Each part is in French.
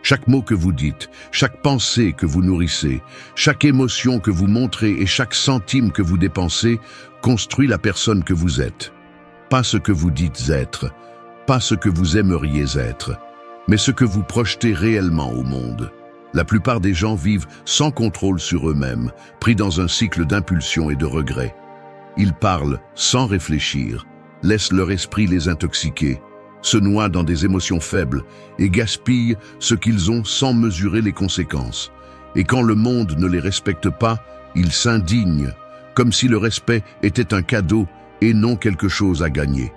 Chaque mot que vous dites, chaque pensée que vous nourrissez, chaque émotion que vous montrez et chaque centime que vous dépensez construit la personne que vous êtes. Pas ce que vous dites être, pas ce que vous aimeriez être, mais ce que vous projetez réellement au monde. La plupart des gens vivent sans contrôle sur eux-mêmes, pris dans un cycle d'impulsion et de regret. Ils parlent sans réfléchir, laissent leur esprit les intoxiquer, se noient dans des émotions faibles et gaspillent ce qu'ils ont sans mesurer les conséquences. Et quand le monde ne les respecte pas, ils s'indignent, comme si le respect était un cadeau et non quelque chose à gagner.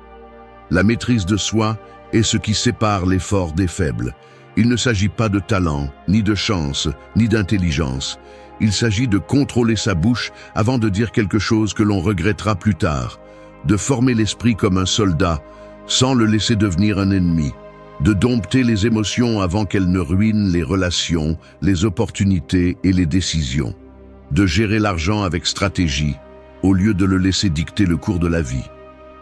La maîtrise de soi est ce qui sépare les forts des faibles. Il ne s'agit pas de talent, ni de chance, ni d'intelligence. Il s'agit de contrôler sa bouche avant de dire quelque chose que l'on regrettera plus tard, de former l'esprit comme un soldat, sans le laisser devenir un ennemi, de dompter les émotions avant qu'elles ne ruinent les relations, les opportunités et les décisions, de gérer l'argent avec stratégie, au lieu de le laisser dicter le cours de la vie.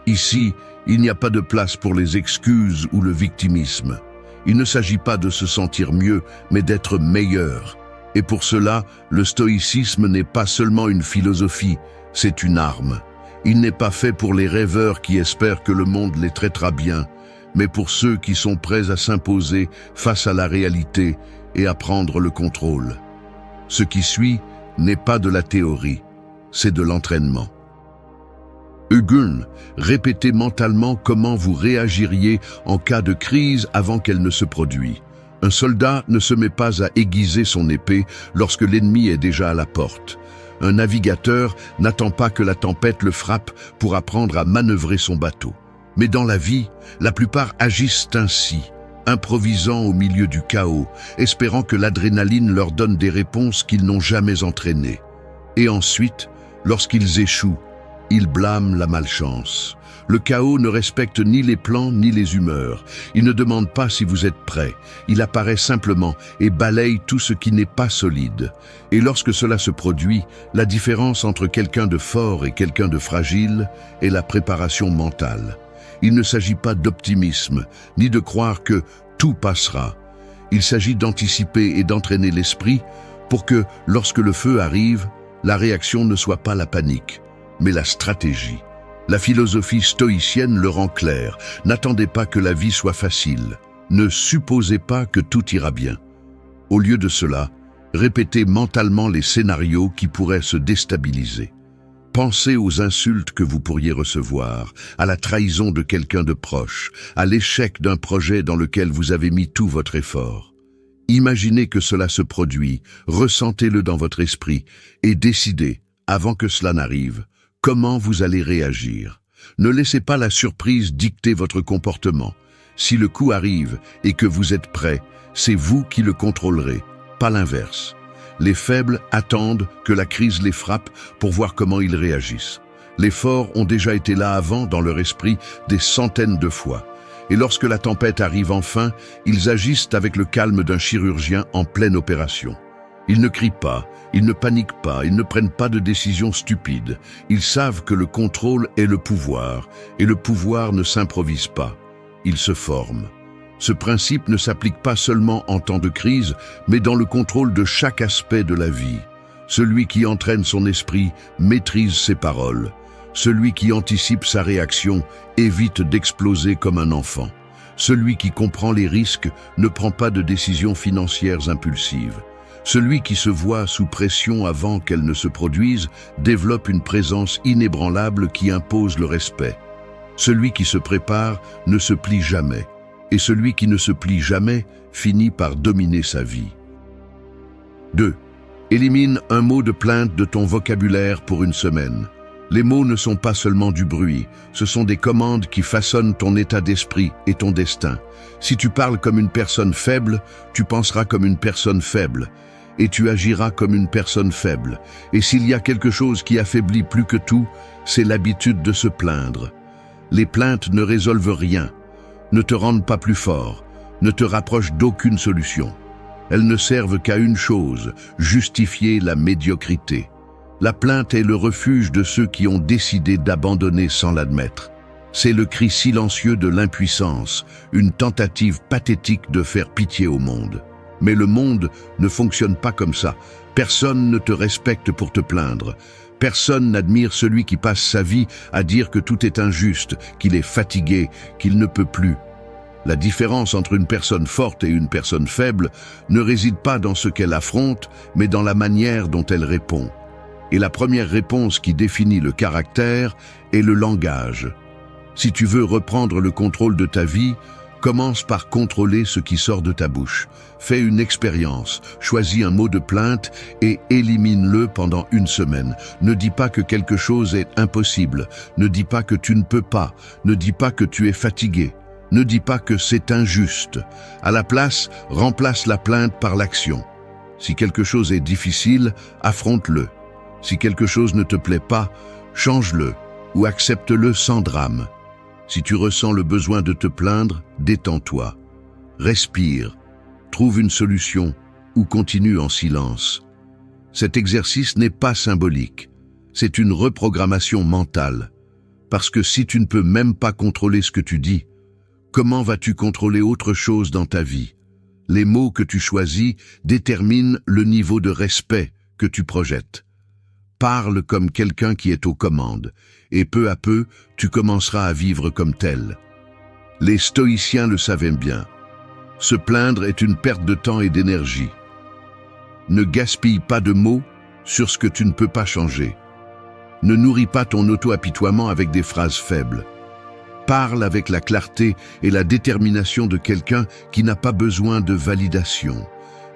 Ici, il n'y a pas de place pour les excuses ou le victimisme. Il ne s'agit pas de se sentir mieux, mais d'être meilleur. Et pour cela, le stoïcisme n'est pas seulement une philosophie, c'est une arme. Il n'est pas fait pour les rêveurs qui espèrent que le monde les traitera bien, mais pour ceux qui sont prêts à s'imposer face à la réalité et à prendre le contrôle. Ce qui suit n'est pas de la théorie, c'est de l'entraînement. Hugun, répétez mentalement comment vous réagiriez en cas de crise avant qu'elle ne se produise. Un soldat ne se met pas à aiguiser son épée lorsque l'ennemi est déjà à la porte. Un navigateur n'attend pas que la tempête le frappe pour apprendre à manœuvrer son bateau. Mais dans la vie, la plupart agissent ainsi, improvisant au milieu du chaos, espérant que l'adrénaline leur donne des réponses qu'ils n'ont jamais entraînées. Et ensuite, lorsqu'ils échouent, ils blâment la malchance. Le chaos ne respecte ni les plans ni les humeurs. Il ne demande pas si vous êtes prêt. Il apparaît simplement et balaye tout ce qui n'est pas solide. Et lorsque cela se produit, la différence entre quelqu'un de fort et quelqu'un de fragile est la préparation mentale. Il ne s'agit pas d'optimisme, ni de croire que tout passera. Il s'agit d'anticiper et d'entraîner l'esprit pour que, lorsque le feu arrive, la réaction ne soit pas la panique, mais la stratégie. La philosophie stoïcienne le rend clair. N'attendez pas que la vie soit facile. Ne supposez pas que tout ira bien. Au lieu de cela, répétez mentalement les scénarios qui pourraient se déstabiliser. Pensez aux insultes que vous pourriez recevoir, à la trahison de quelqu'un de proche, à l'échec d'un projet dans lequel vous avez mis tout votre effort. Imaginez que cela se produit, ressentez-le dans votre esprit et décidez, avant que cela n'arrive, comment vous allez réagir. Ne laissez pas la surprise dicter votre comportement. Si le coup arrive et que vous êtes prêt, c'est vous qui le contrôlerez, pas l'inverse. Les faibles attendent que la crise les frappe pour voir comment ils réagissent. Les forts ont déjà été là avant dans leur esprit des centaines de fois. Et lorsque la tempête arrive enfin, ils agissent avec le calme d'un chirurgien en pleine opération. Ils ne crient pas, ils ne paniquent pas, ils ne prennent pas de décisions stupides. Ils savent que le contrôle est le pouvoir, et le pouvoir ne s'improvise pas. Il se forme. Ce principe ne s'applique pas seulement en temps de crise, mais dans le contrôle de chaque aspect de la vie. Celui qui entraîne son esprit maîtrise ses paroles. Celui qui anticipe sa réaction évite d'exploser comme un enfant. Celui qui comprend les risques ne prend pas de décisions financières impulsives. Celui qui se voit sous pression avant qu'elle ne se produise développe une présence inébranlable qui impose le respect. Celui qui se prépare ne se plie jamais, et celui qui ne se plie jamais finit par dominer sa vie. 2. Élimine un mot de plainte de ton vocabulaire pour une semaine. Les mots ne sont pas seulement du bruit, ce sont des commandes qui façonnent ton état d'esprit et ton destin. Si tu parles comme une personne faible, tu penseras comme une personne faible, et tu agiras comme une personne faible. Et s'il y a quelque chose qui affaiblit plus que tout, c'est l'habitude de se plaindre. Les plaintes ne résolvent rien, ne te rendent pas plus fort, ne te rapprochent d'aucune solution. Elles ne servent qu'à une chose, justifier la médiocrité. La plainte est le refuge de ceux qui ont décidé d'abandonner sans l'admettre. C'est le cri silencieux de l'impuissance, une tentative pathétique de faire pitié au monde. Mais le monde ne fonctionne pas comme ça. Personne ne te respecte pour te plaindre. Personne n'admire celui qui passe sa vie à dire que tout est injuste, qu'il est fatigué, qu'il ne peut plus. La différence entre une personne forte et une personne faible ne réside pas dans ce qu'elle affronte, mais dans la manière dont elle répond. Et la première réponse qui définit le caractère est le langage. Si tu veux reprendre le contrôle de ta vie, commence par contrôler ce qui sort de ta bouche. Fais une expérience, choisis un mot de plainte et élimine-le pendant une semaine. Ne dis pas que quelque chose est impossible, ne dis pas que tu ne peux pas, ne dis pas que tu es fatigué. Ne dis pas que c'est injuste. À la place, remplace la plainte par l'action. Si quelque chose est difficile, affronte-le. Si quelque chose ne te plaît pas, change-le ou accepte-le sans drame. Si tu ressens le besoin de te plaindre, détends-toi. Respire, trouve une solution ou continue en silence. Cet exercice n'est pas symbolique. C'est une reprogrammation mentale. Parce que si tu ne peux même pas contrôler ce que tu dis, comment vas-tu contrôler autre chose dans ta vie? Les mots que tu choisis déterminent le niveau de respect que tu projettes. Parle comme quelqu'un qui est aux commandes, et peu à peu, tu commenceras à vivre comme tel. Les stoïciens le savaient bien. Se plaindre est une perte de temps et d'énergie. Ne gaspille pas de mots sur ce que tu ne peux pas changer. Ne nourris pas ton auto-apitoiement avec des phrases faibles. Parle avec la clarté et la détermination de quelqu'un qui n'a pas besoin de validation.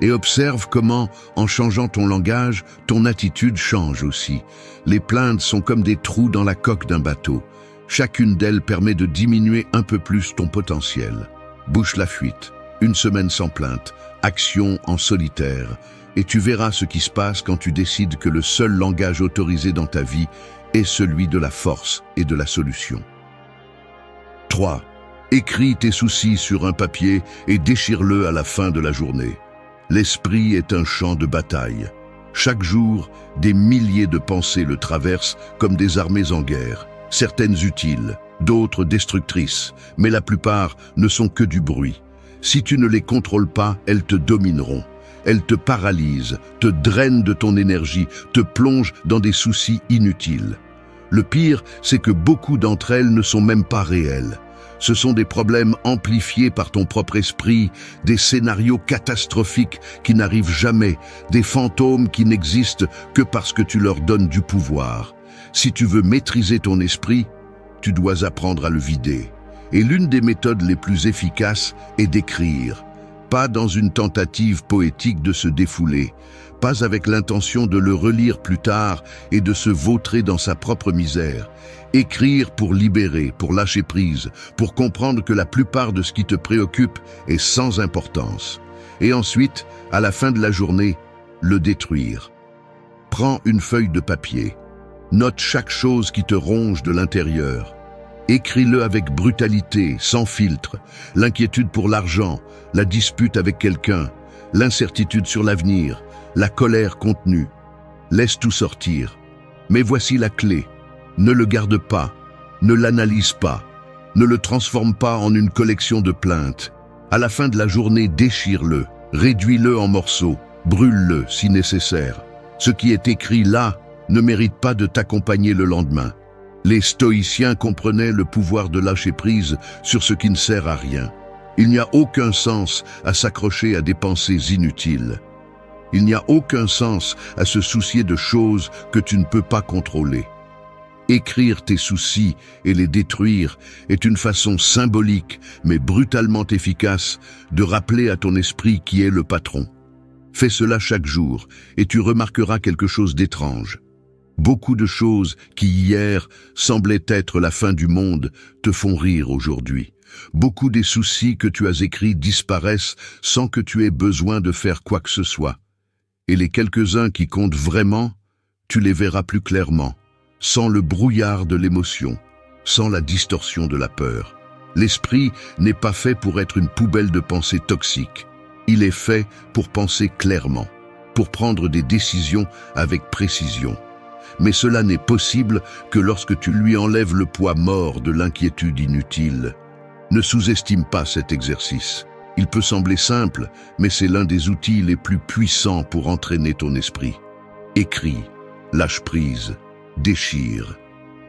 Et observe comment, en changeant ton langage, ton attitude change aussi. Les plaintes sont comme des trous dans la coque d'un bateau. Chacune d'elles permet de diminuer un peu plus ton potentiel. Bouche la fuite, une semaine sans plainte, action en solitaire. Et tu verras ce qui se passe quand tu décides que le seul langage autorisé dans ta vie est celui de la force et de la solution. 3. Écris tes soucis sur un papier et déchire-le à la fin de la journée. L'esprit est un champ de bataille. Chaque jour, des milliers de pensées le traversent comme des armées en guerre, certaines utiles, d'autres destructrices, mais la plupart ne sont que du bruit. Si tu ne les contrôles pas, elles te domineront. Elles te paralysent, te drainent de ton énergie, te plongent dans des soucis inutiles. Le pire, c'est que beaucoup d'entre elles ne sont même pas réelles. Ce sont des problèmes amplifiés par ton propre esprit, des scénarios catastrophiques qui n'arrivent jamais, des fantômes qui n'existent que parce que tu leur donnes du pouvoir. Si tu veux maîtriser ton esprit, tu dois apprendre à le vider. Et l'une des méthodes les plus efficaces est d'écrire. Pas dans une tentative poétique de se défouler, pas avec l'intention de le relire plus tard et de se vautrer dans sa propre misère. Écrire pour libérer, pour lâcher prise, pour comprendre que la plupart de ce qui te préoccupe est sans importance. Et ensuite, à la fin de la journée, le détruire. Prends une feuille de papier. Note chaque chose qui te ronge de l'intérieur. Écris-le avec brutalité, sans filtre. L'inquiétude pour l'argent, la dispute avec quelqu'un, l'incertitude sur l'avenir, la colère contenue. Laisse tout sortir. Mais voici la clé. Ne le garde pas, ne l'analyse pas, ne le transforme pas en une collection de plaintes. À la fin de la journée, déchire-le, réduis-le en morceaux, brûle-le si nécessaire. Ce qui est écrit là ne mérite pas de t'accompagner le lendemain. Les stoïciens comprenaient le pouvoir de lâcher prise sur ce qui ne sert à rien. Il n'y a aucun sens à s'accrocher à des pensées inutiles. Il n'y a aucun sens à se soucier de choses que tu ne peux pas contrôler. Écrire tes soucis et les détruire est une façon symbolique, mais brutalement efficace, de rappeler à ton esprit qui est le patron. Fais cela chaque jour et tu remarqueras quelque chose d'étrange. Beaucoup de choses qui hier semblaient être la fin du monde te font rire aujourd'hui. Beaucoup des soucis que tu as écrits disparaissent sans que tu aies besoin de faire quoi que ce soit. Et les quelques-uns qui comptent vraiment, tu les verras plus clairement, sans le brouillard de l'émotion, sans la distorsion de la peur. L'esprit n'est pas fait pour être une poubelle de pensées toxiques. Il est fait pour penser clairement, pour prendre des décisions avec précision. Mais cela n'est possible que lorsque tu lui enlèves le poids mort de l'inquiétude inutile. Ne sous-estime pas cet exercice. Il peut sembler simple, mais c'est l'un des outils les plus puissants pour entraîner ton esprit. Écris, lâche prise, déchire,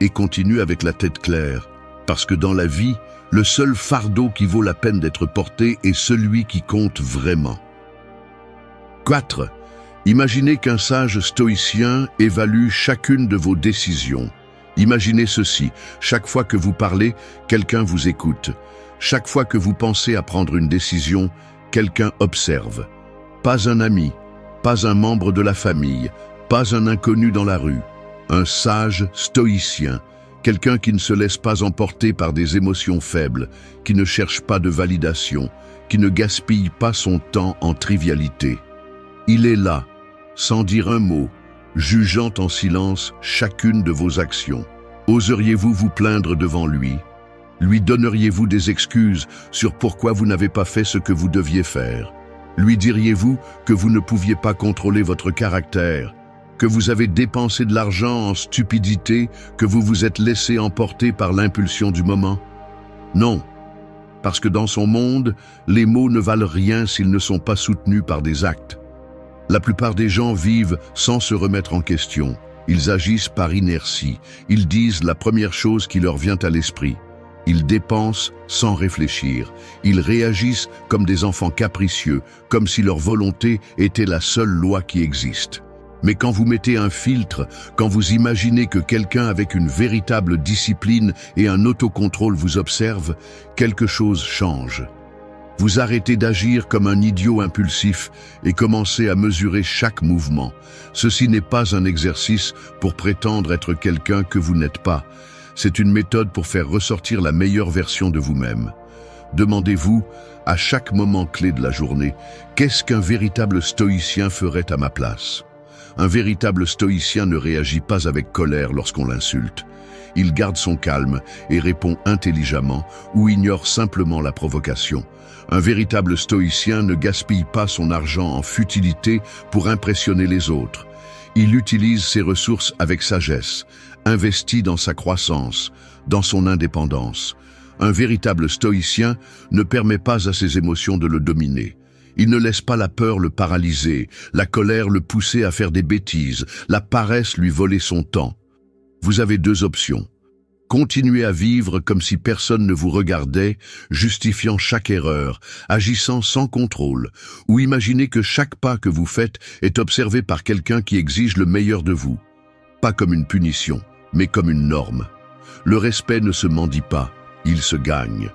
et continue avec la tête claire, parce que dans la vie, le seul fardeau qui vaut la peine d'être porté est celui qui compte vraiment. 4. Imaginez qu'un sage stoïcien évalue chacune de vos décisions. Imaginez ceci, chaque fois que vous parlez, quelqu'un vous écoute. Chaque fois que vous pensez à prendre une décision, quelqu'un observe. Pas un ami, pas un membre de la famille, pas un inconnu dans la rue. Un sage stoïcien, quelqu'un qui ne se laisse pas emporter par des émotions faibles, qui ne cherche pas de validation, qui ne gaspille pas son temps en trivialité. Il est là, sans dire un mot, jugeant en silence chacune de vos actions. Oseriez-vous vous plaindre devant lui? Lui donneriez-vous des excuses sur pourquoi vous n'avez pas fait ce que vous deviez faire? Lui diriez-vous que vous ne pouviez pas contrôler votre caractère, que vous avez dépensé de l'argent en stupidité, que vous vous êtes laissé emporter par l'impulsion du moment? Non, parce que dans son monde, les mots ne valent rien s'ils ne sont pas soutenus par des actes. La plupart des gens vivent sans se remettre en question. Ils agissent par inertie. Ils disent la première chose qui leur vient à l'esprit. Ils dépensent sans réfléchir. Ils réagissent comme des enfants capricieux, comme si leur volonté était la seule loi qui existe. Mais quand vous mettez un filtre, quand vous imaginez que quelqu'un avec une véritable discipline et un autocontrôle vous observe, quelque chose change. Vous arrêtez d'agir comme un idiot impulsif et commencez à mesurer chaque mouvement. Ceci n'est pas un exercice pour prétendre être quelqu'un que vous n'êtes pas. C'est une méthode pour faire ressortir la meilleure version de vous-même. Demandez-vous, à chaque moment clé de la journée, qu'est-ce qu'un véritable stoïcien ferait à ma place? Un véritable stoïcien ne réagit pas avec colère lorsqu'on l'insulte. Il garde son calme et répond intelligemment ou ignore simplement la provocation. Un véritable stoïcien ne gaspille pas son argent en futilité pour impressionner les autres. Il utilise ses ressources avec sagesse, investit dans sa croissance, dans son indépendance. Un véritable stoïcien ne permet pas à ses émotions de le dominer. Il ne laisse pas la peur le paralyser, la colère le pousser à faire des bêtises, la paresse lui voler son temps. Vous avez deux options. Continuez à vivre comme si personne ne vous regardait, justifiant chaque erreur, agissant sans contrôle, ou imaginez que chaque pas que vous faites est observé par quelqu'un qui exige le meilleur de vous. Pas comme une punition, mais comme une norme. Le respect ne se mendie pas, il se gagne.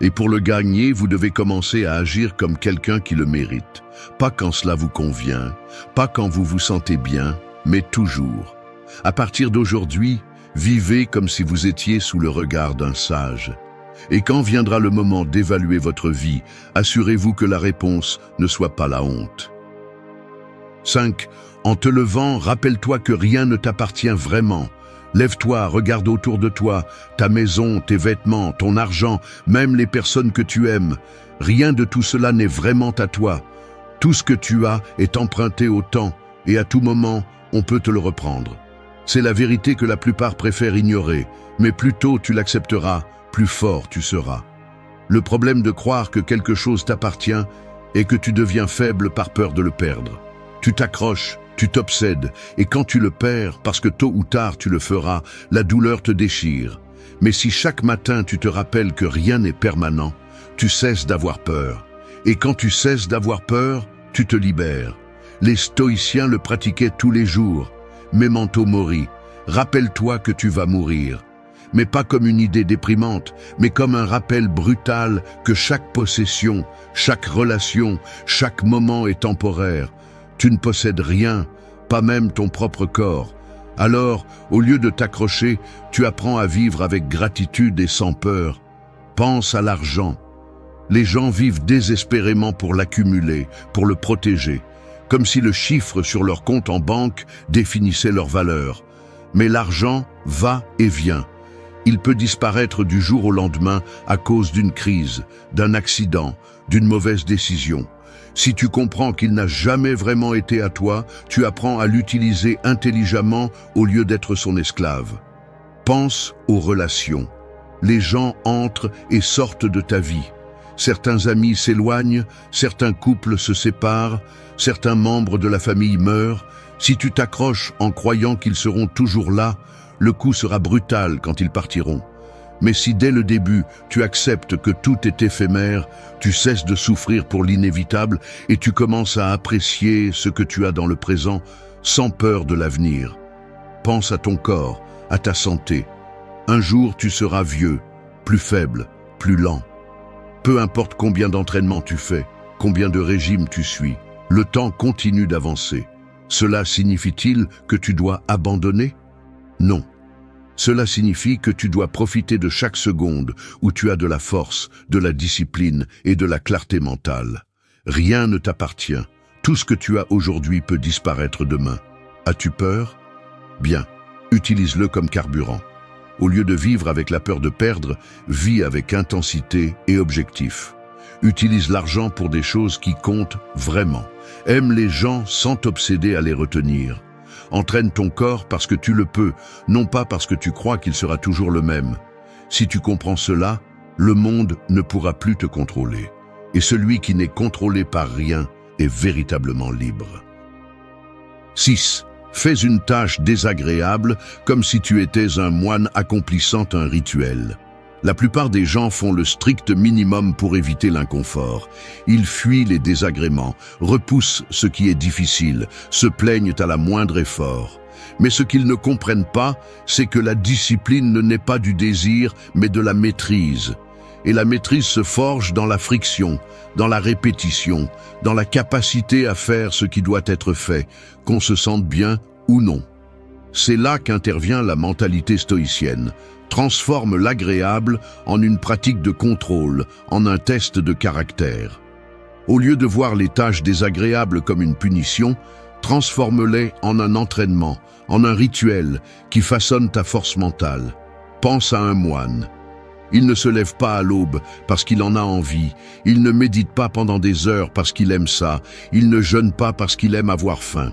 Et pour le gagner, vous devez commencer à agir comme quelqu'un qui le mérite. Pas quand cela vous convient, pas quand vous vous sentez bien, mais toujours. À partir d'aujourd'hui, vivez comme si vous étiez sous le regard d'un sage. Et quand viendra le moment d'évaluer votre vie, assurez-vous que la réponse ne soit pas la honte. 5. En te levant, rappelle-toi que rien ne t'appartient vraiment. Lève-toi, regarde autour de toi, ta maison, tes vêtements, ton argent, même les personnes que tu aimes. Rien de tout cela n'est vraiment à toi. Tout ce que tu as est emprunté au temps, et à tout moment, on peut te le reprendre. C'est la vérité que la plupart préfèrent ignorer, mais plus tôt tu l'accepteras, plus fort tu seras. Le problème de croire que quelque chose t'appartient est que tu deviens faible par peur de le perdre. Tu t'accroches, tu t'obsèdes, et quand tu le perds, parce que tôt ou tard tu le feras, la douleur te déchire. Mais si chaque matin tu te rappelles que rien n'est permanent, tu cesses d'avoir peur. Et quand tu cesses d'avoir peur, tu te libères. Les stoïciens le pratiquaient tous les jours. Memento mori, rappelle-toi que tu vas mourir. Mais pas comme une idée déprimante, mais comme un rappel brutal que chaque possession, chaque relation, chaque moment est temporaire. Tu ne possèdes rien, pas même ton propre corps. Alors, au lieu de t'accrocher, tu apprends à vivre avec gratitude et sans peur. Pense à l'argent. Les gens vivent désespérément pour l'accumuler, pour le protéger, comme si le chiffre sur leur compte en banque définissait leur valeur. Mais l'argent va et vient. Il peut disparaître du jour au lendemain à cause d'une crise, d'un accident, d'une mauvaise décision. Si tu comprends qu'il n'a jamais vraiment été à toi, tu apprends à l'utiliser intelligemment au lieu d'être son esclave. Pense aux relations. Les gens entrent et sortent de ta vie. Certains amis s'éloignent, certains couples se séparent, certains membres de la famille meurent. Si tu t'accroches en croyant qu'ils seront toujours là, le coup sera brutal quand ils partiront. Mais si dès le début, tu acceptes que tout est éphémère, tu cesses de souffrir pour l'inévitable et tu commences à apprécier ce que tu as dans le présent sans peur de l'avenir. Pense à ton corps, à ta santé. Un jour, tu seras vieux, plus faible, plus lent. Peu importe combien d'entraînements tu fais, combien de régimes tu suis, le temps continue d'avancer. Cela signifie-t-il que tu dois abandonner? Non. Cela signifie que tu dois profiter de chaque seconde où tu as de la force, de la discipline et de la clarté mentale. Rien ne t'appartient. Tout ce que tu as aujourd'hui peut disparaître demain. As-tu peur? Bien, utilise-le comme carburant. Au lieu de vivre avec la peur de perdre, vis avec intensité et objectif. Utilise l'argent pour des choses qui comptent vraiment. Aime les gens sans t'obséder à les retenir. Entraîne ton corps parce que tu le peux, non pas parce que tu crois qu'il sera toujours le même. Si tu comprends cela, le monde ne pourra plus te contrôler. Et celui qui n'est contrôlé par rien est véritablement libre. 6. Fais une tâche désagréable comme si tu étais un moine accomplissant un rituel. La plupart des gens font le strict minimum pour éviter l'inconfort. Ils fuient les désagréments, repoussent ce qui est difficile, se plaignent à la moindre effort. Mais ce qu'ils ne comprennent pas, c'est que la discipline ne naît pas du désir, mais de la maîtrise. Et la maîtrise se forge dans la friction, dans la répétition, dans la capacité à faire ce qui doit être fait, qu'on se sente bien ou non. C'est là qu'intervient la mentalité stoïcienne. Transforme l'agréable en une pratique de contrôle, en un test de caractère. Au lieu de voir les tâches désagréables comme une punition, transforme-les en un entraînement, en un rituel qui façonne ta force mentale. Pense à un moine. Il ne se lève pas à l'aube parce qu'il en a envie, il ne médite pas pendant des heures parce qu'il aime ça, il ne jeûne pas parce qu'il aime avoir faim.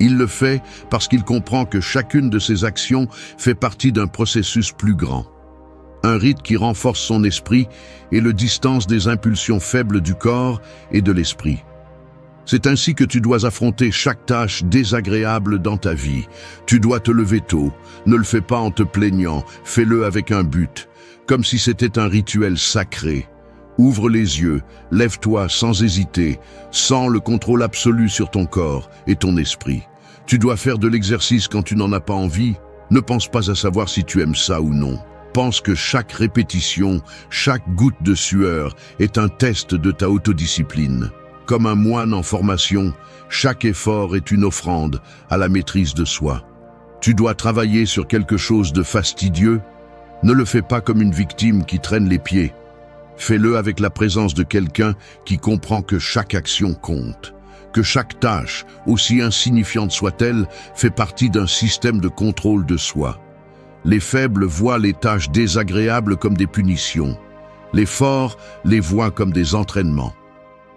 Il le fait parce qu'il comprend que chacune de ses actions fait partie d'un processus plus grand. Un rite qui renforce son esprit et le distance des impulsions faibles du corps et de l'esprit. C'est ainsi que tu dois affronter chaque tâche désagréable dans ta vie. Tu dois te lever tôt. Ne le fais pas en te plaignant, fais-le avec un but, comme si c'était un rituel sacré. Ouvre les yeux, lève-toi sans hésiter, sens le contrôle absolu sur ton corps et ton esprit. Tu dois faire de l'exercice quand tu n'en as pas envie. Ne pense pas à savoir si tu aimes ça ou non. Pense que chaque répétition, chaque goutte de sueur est un test de ta autodiscipline. Comme un moine en formation, chaque effort est une offrande à la maîtrise de soi. Tu dois travailler sur quelque chose de fastidieux. Ne le fais pas comme une victime qui traîne les pieds. Fais-le avec la présence de quelqu'un qui comprend que chaque action compte. Que chaque tâche, aussi insignifiante soit-elle, fait partie d'un système de contrôle de soi. Les faibles voient les tâches désagréables comme des punitions. Les forts les voient comme des entraînements.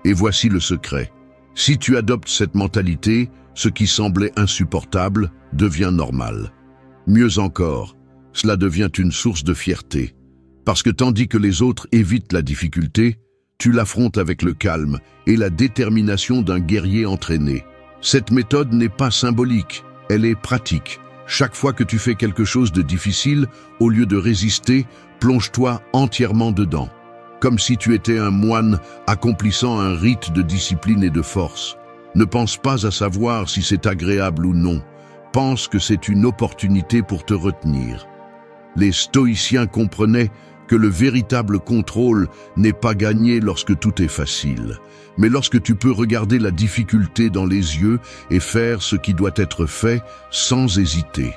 Et voici le secret. Si tu adoptes cette mentalité, ce qui semblait insupportable devient normal. Mieux encore, cela devient une source de fierté. Parce que tandis que les autres évitent la difficulté, tu l'affrontes avec le calme et la détermination d'un guerrier entraîné. Cette méthode n'est pas symbolique, elle est pratique. Chaque fois que tu fais quelque chose de difficile, au lieu de résister, plonge-toi entièrement dedans. Comme si tu étais un moine accomplissant un rite de discipline et de force. Ne pense pas à savoir si c'est agréable ou non. Pense que c'est une opportunité pour te retenir. Les stoïciens comprenaient que le véritable contrôle n'est pas gagné lorsque tout est facile, mais lorsque tu peux regarder la difficulté dans les yeux et faire ce qui doit être fait sans hésiter.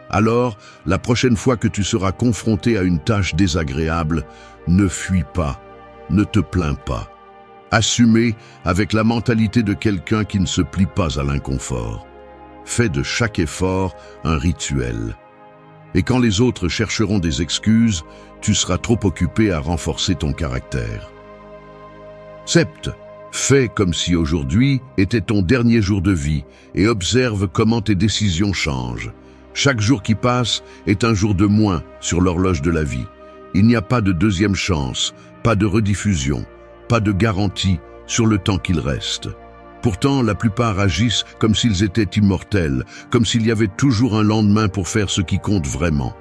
Alors, la prochaine fois que tu seras confronté à une tâche désagréable, ne fuis pas, ne te plains pas. Assumez avec la mentalité de quelqu'un qui ne se plie pas à l'inconfort. Fais de chaque effort un rituel. Et quand les autres chercheront des excuses, tu seras trop occupé à renforcer ton caractère. 7. Fais comme si aujourd'hui était ton dernier jour de vie et observe comment tes décisions changent. Chaque jour qui passe est un jour de moins sur l'horloge de la vie. Il n'y a pas de deuxième chance, pas de rediffusion, pas de garantie sur le temps qu'il reste. Pourtant, la plupart agissent comme s'ils étaient immortels, comme s'il y avait toujours un lendemain pour faire ce qui compte vraiment.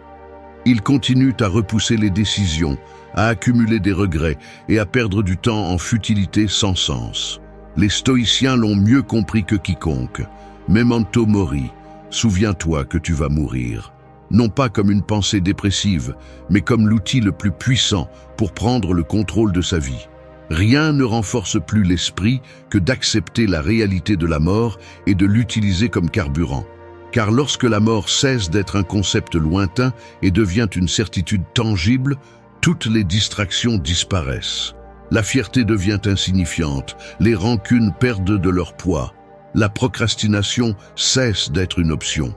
Ils continuent à repousser les décisions, à accumuler des regrets et à perdre du temps en futilité sans sens. Les stoïciens l'ont mieux compris que quiconque. Memento mori, souviens-toi que tu vas mourir. Non pas comme une pensée dépressive, mais comme l'outil le plus puissant pour prendre le contrôle de sa vie. Rien ne renforce plus l'esprit que d'accepter la réalité de la mort et de l'utiliser comme carburant. Car lorsque la mort cesse d'être un concept lointain et devient une certitude tangible, toutes les distractions disparaissent. La fierté devient insignifiante, les rancunes perdent de leur poids. La procrastination cesse d'être une option.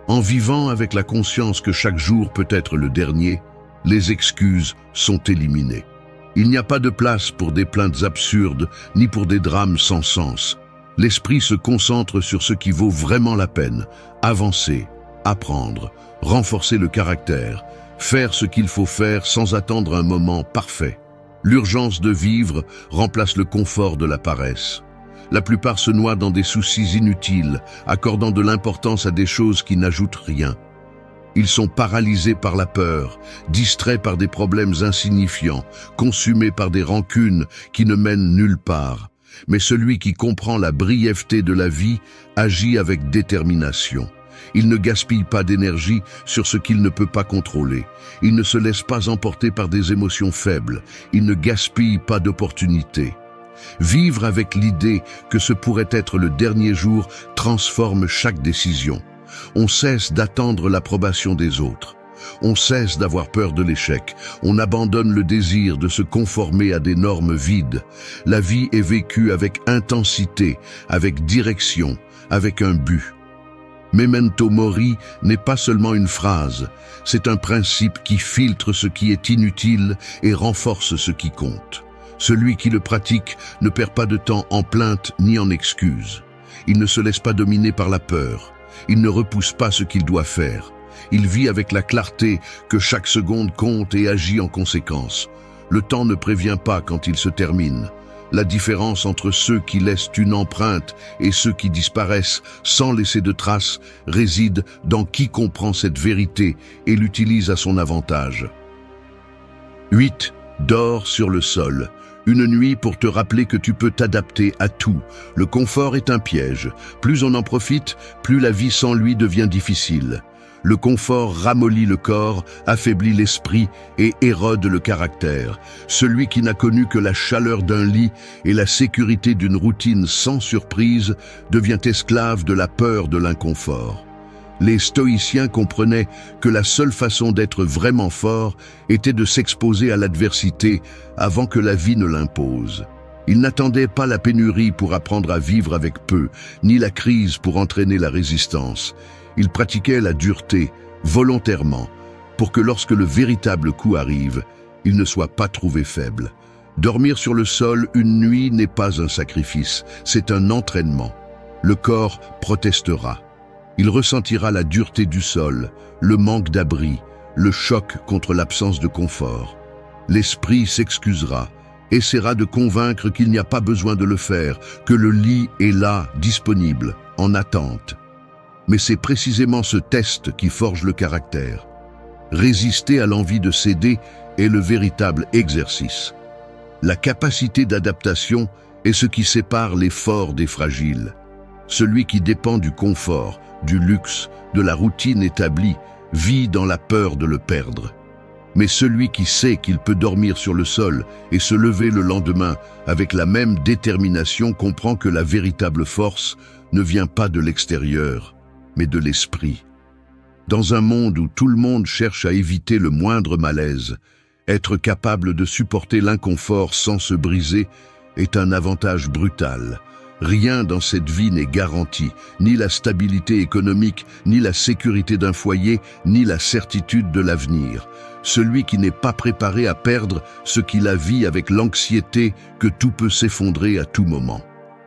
En vivant avec la conscience que chaque jour peut être le dernier, les excuses sont éliminées. Il n'y a pas de place pour des plaintes absurdes, ni pour des drames sans sens. L'esprit se concentre sur ce qui vaut vraiment la peine, avancer, apprendre, renforcer le caractère, faire ce qu'il faut faire sans attendre un moment parfait. L'urgence de vivre remplace le confort de la paresse. La plupart se noient dans des soucis inutiles, accordant de l'importance à des choses qui n'ajoutent rien. Ils sont paralysés par la peur, distraits par des problèmes insignifiants, consumés par des rancunes qui ne mènent nulle part. Mais celui qui comprend la brièveté de la vie agit avec détermination. Il ne gaspille pas d'énergie sur ce qu'il ne peut pas contrôler. Il ne se laisse pas emporter par des émotions faibles. Il ne gaspille pas d'opportunités. Vivre avec l'idée que ce pourrait être le dernier jour transforme chaque décision. On cesse d'attendre l'approbation des autres. On cesse d'avoir peur de l'échec. On abandonne le désir de se conformer à des normes vides. La vie est vécue avec intensité, avec direction, avec un but. Memento mori n'est pas seulement une phrase, c'est un principe qui filtre ce qui est inutile et renforce ce qui compte. Celui qui le pratique ne perd pas de temps en plaintes ni en excuses. Il ne se laisse pas dominer par la peur. Il ne repousse pas ce qu'il doit faire. Il vit avec la clarté que chaque seconde compte et agit en conséquence. Le temps ne prévient pas quand il se termine. La différence entre ceux qui laissent une empreinte et ceux qui disparaissent sans laisser de traces réside dans qui comprend cette vérité et l'utilise à son avantage. 8. Dors sur le sol. Une nuit pour te rappeler que tu peux t'adapter à tout. Le confort est un piège. Plus on en profite, plus la vie sans lui devient difficile. Le confort ramollit le corps, affaiblit l'esprit et érode le caractère. Celui qui n'a connu que la chaleur d'un lit et la sécurité d'une routine sans surprise devient esclave de la peur de l'inconfort. Les stoïciens comprenaient que la seule façon d'être vraiment fort était de s'exposer à l'adversité avant que la vie ne l'impose. Ils n'attendaient pas la pénurie pour apprendre à vivre avec peu, ni la crise pour entraîner la résistance. Ils pratiquaient la dureté, volontairement, pour que lorsque le véritable coup arrive, ils ne soient pas trouvés faibles. Dormir sur le sol une nuit n'est pas un sacrifice, c'est un entraînement. Le corps protestera. Il ressentira la dureté du sol, le manque d'abri, le choc contre l'absence de confort. L'esprit s'excusera, essaiera de convaincre qu'il n'y a pas besoin de le faire, que le lit est là, disponible, en attente. Mais c'est précisément ce test qui forge le caractère. Résister à l'envie de céder est le véritable exercice. La capacité d'adaptation est ce qui sépare les forts des fragiles. Celui qui dépend du confort, du luxe, de la routine établie, vit dans la peur de le perdre. Mais celui qui sait qu'il peut dormir sur le sol et se lever le lendemain avec la même détermination comprend que la véritable force ne vient pas de l'extérieur, mais de l'esprit. Dans un monde où tout le monde cherche à éviter le moindre malaise, être capable de supporter l'inconfort sans se briser est un avantage brutal. Rien dans cette vie n'est garanti, ni la stabilité économique, ni la sécurité d'un foyer, ni la certitude de l'avenir. Celui qui n'est pas préparé à perdre ce qu'il a vit avec l'anxiété que tout peut s'effondrer à tout moment.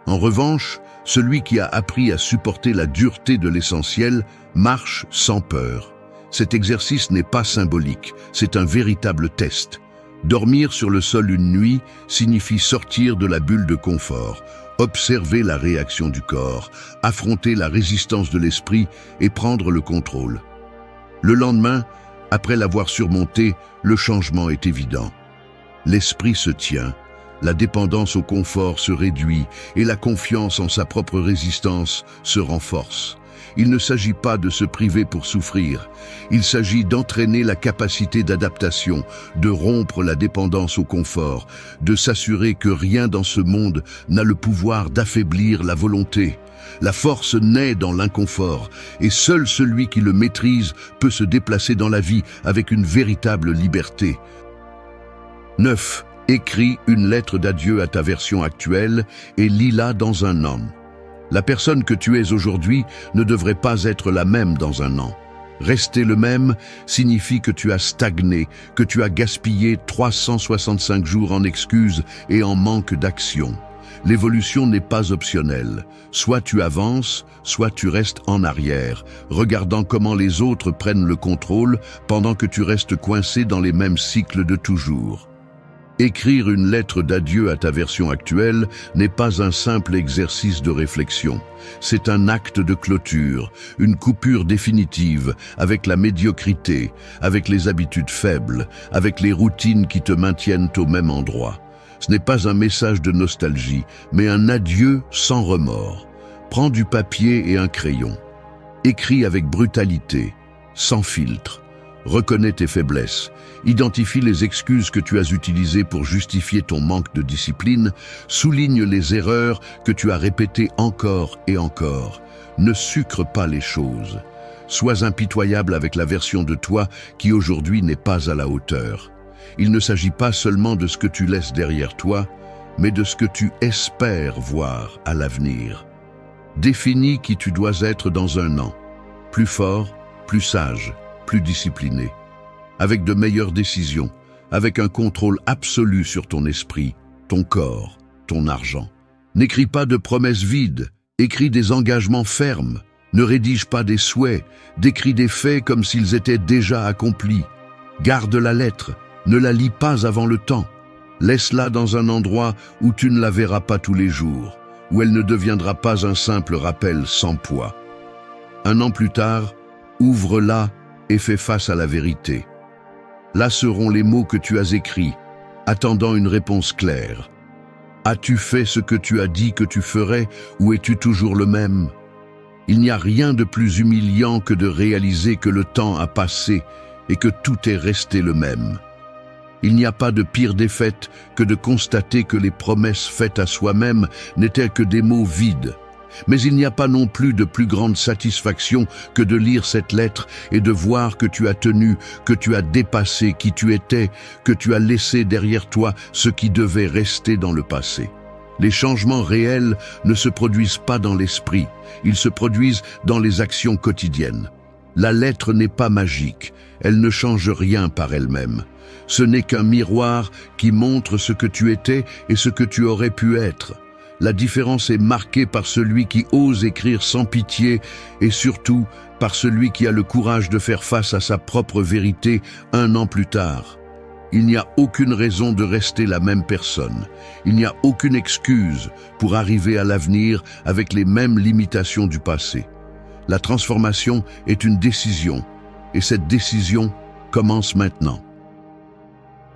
En revanche, celui qui a appris à supporter la dureté de l'essentiel marche sans peur. Cet exercice n'est pas symbolique, c'est un véritable test. Dormir sur le sol une nuit signifie sortir de la bulle de confort, observer la réaction du corps, affronter la résistance de l'esprit et prendre le contrôle. Le lendemain, après l'avoir surmonté, le changement est évident. L'esprit se tient, la dépendance au confort se réduit et la confiance en sa propre résistance se renforce. Il ne s'agit pas de se priver pour souffrir, il s'agit d'entraîner la capacité d'adaptation, de rompre la dépendance au confort, de s'assurer que rien dans ce monde n'a le pouvoir d'affaiblir la volonté. La force naît dans l'inconfort, et seul celui qui le maîtrise peut se déplacer dans la vie avec une véritable liberté. 9. Écris une lettre d'adieu à ta version actuelle et lis-la dans un an. La personne que tu es aujourd'hui ne devrait pas être la même dans un an. Rester le même signifie que tu as stagné, que tu as gaspillé 365 jours en excuses et en manque d'action. L'évolution n'est pas optionnelle. Soit tu avances, soit tu restes en arrière, regardant comment les autres prennent le contrôle pendant que tu restes coincé dans les mêmes cycles de toujours. Écrire une lettre d'adieu à ta version actuelle n'est pas un simple exercice de réflexion. C'est un acte de clôture, une coupure définitive avec la médiocrité, avec les habitudes faibles, avec les routines qui te maintiennent au même endroit. Ce n'est pas un message de nostalgie, mais un adieu sans remords. Prends du papier et un crayon. Écris avec brutalité, sans filtre. Reconnais tes faiblesses. Identifie les excuses que tu as utilisées pour justifier ton manque de discipline. Souligne les erreurs que tu as répétées encore et encore. Ne sucre pas les choses. Sois impitoyable avec la version de toi qui aujourd'hui n'est pas à la hauteur. Il ne s'agit pas seulement de ce que tu laisses derrière toi, mais de ce que tu espères voir à l'avenir. Définis qui tu dois être dans un an. Plus fort, plus sage, plus discipliné. Avec de meilleures décisions, avec un contrôle absolu sur ton esprit, ton corps, ton argent. N'écris pas de promesses vides, écris des engagements fermes. Ne rédige pas des souhaits, décris des faits comme s'ils étaient déjà accomplis. Garde la lettre, ne la lis pas avant le temps. Laisse-la dans un endroit où tu ne la verras pas tous les jours, où elle ne deviendra pas un simple rappel sans poids. Un an plus tard, ouvre-la et fais face à la vérité. Là seront les mots que tu as écrits, attendant une réponse claire. As-tu fait ce que tu as dit que tu ferais, ou es-tu toujours le même? Il n'y a rien de plus humiliant que de réaliser que le temps a passé et que tout est resté le même. Il n'y a pas de pire défaite que de constater que les promesses faites à soi-même n'étaient que des mots vides. Mais il n'y a pas non plus de plus grande satisfaction que de lire cette lettre et de voir que tu as tenu, que tu as dépassé qui tu étais, que tu as laissé derrière toi ce qui devait rester dans le passé. Les changements réels ne se produisent pas dans l'esprit, ils se produisent dans les actions quotidiennes. La lettre n'est pas magique, elle ne change rien par elle-même. Ce n'est qu'un miroir qui montre ce que tu étais et ce que tu aurais pu être. La différence est marquée par celui qui ose écrire sans pitié et surtout par celui qui a le courage de faire face à sa propre vérité un an plus tard. Il n'y a aucune raison de rester la même personne. Il n'y a aucune excuse pour arriver à l'avenir avec les mêmes limitations du passé. La transformation est une décision et cette décision commence maintenant.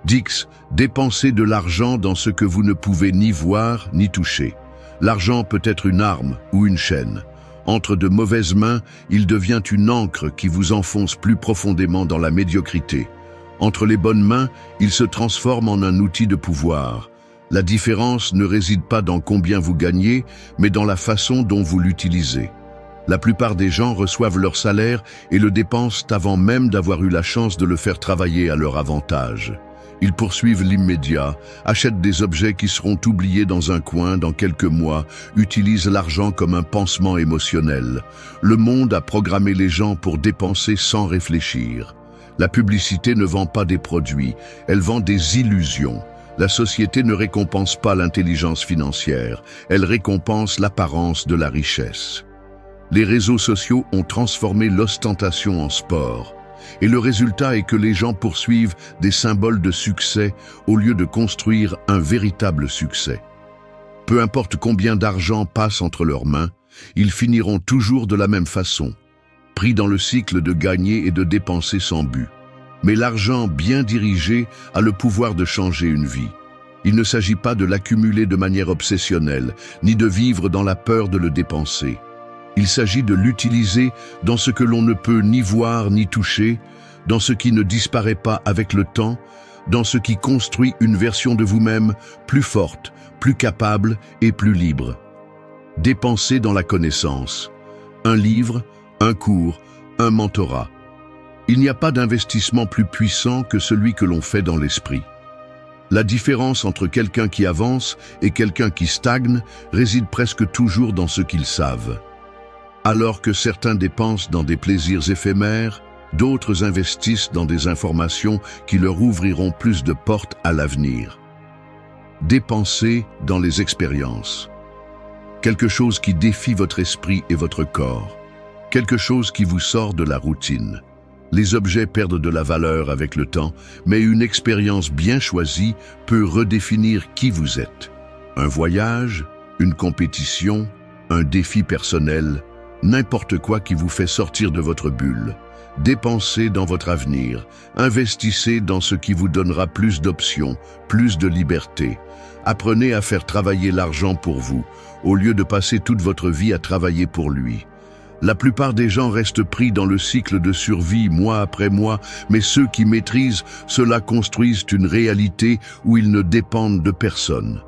10. Dépensez de l'argent dans ce que vous ne pouvez ni voir ni toucher. L'argent peut être une arme ou une chaîne. Entre de mauvaises mains, il devient une ancre qui vous enfonce plus profondément dans la médiocrité. Entre les bonnes mains, il se transforme en un outil de pouvoir. La différence ne réside pas dans combien vous gagnez, mais dans la façon dont vous l'utilisez. La plupart des gens reçoivent leur salaire et le dépensent avant même d'avoir eu la chance de le faire travailler à leur avantage. Ils poursuivent l'immédiat, achètent des objets qui seront oubliés dans un coin dans quelques mois, utilisent l'argent comme un pansement émotionnel. Le monde a programmé les gens pour dépenser sans réfléchir. La publicité ne vend pas des produits, elle vend des illusions. La société ne récompense pas l'intelligence financière, elle récompense l'apparence de la richesse. Les réseaux sociaux ont transformé l'ostentation en sport. Et le résultat est que les gens poursuivent des symboles de succès au lieu de construire un véritable succès. Peu importe combien d'argent passe entre leurs mains, ils finiront toujours de la même façon, pris dans le cycle de gagner et de dépenser sans but. Mais l'argent bien dirigé a le pouvoir de changer une vie. Il ne s'agit pas de l'accumuler de manière obsessionnelle, ni de vivre dans la peur de le dépenser. Il s'agit de l'utiliser dans ce que l'on ne peut ni voir ni toucher, dans ce qui ne disparaît pas avec le temps, dans ce qui construit une version de vous-même plus forte, plus capable et plus libre. Dépensez dans la connaissance. Un livre, un cours, un mentorat. Il n'y a pas d'investissement plus puissant que celui que l'on fait dans l'esprit. La différence entre quelqu'un qui avance et quelqu'un qui stagne réside presque toujours dans ce qu'ils savent. Alors que certains dépensent dans des plaisirs éphémères, d'autres investissent dans des informations qui leur ouvriront plus de portes à l'avenir. Dépensez dans les expériences. Quelque chose qui défie votre esprit et votre corps. Quelque chose qui vous sort de la routine. Les objets perdent de la valeur avec le temps, mais une expérience bien choisie peut redéfinir qui vous êtes. Un voyage, une compétition, un défi personnel, n'importe quoi qui vous fait sortir de votre bulle. Dépensez dans votre avenir, investissez dans ce qui vous donnera plus d'options, plus de liberté. Apprenez à faire travailler l'argent pour vous, au lieu de passer toute votre vie à travailler pour lui. La plupart des gens restent pris dans le cycle de survie mois après mois, mais ceux qui maîtrisent cela construisent une réalité où ils ne dépendent de personne.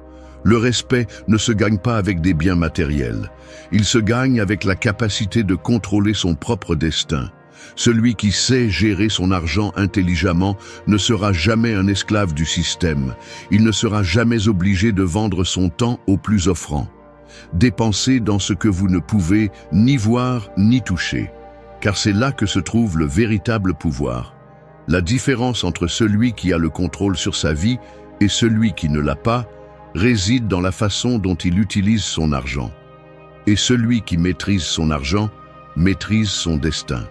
Le respect ne se gagne pas avec des biens matériels. Il se gagne avec la capacité de contrôler son propre destin. Celui qui sait gérer son argent intelligemment ne sera jamais un esclave du système. Il ne sera jamais obligé de vendre son temps au plus offrant. Dépensez dans ce que vous ne pouvez ni voir ni toucher, car c'est là que se trouve le véritable pouvoir. La différence entre celui qui a le contrôle sur sa vie et celui qui ne l'a pas réside dans la façon dont il utilise son argent. Et celui qui maîtrise son argent maîtrise son destin.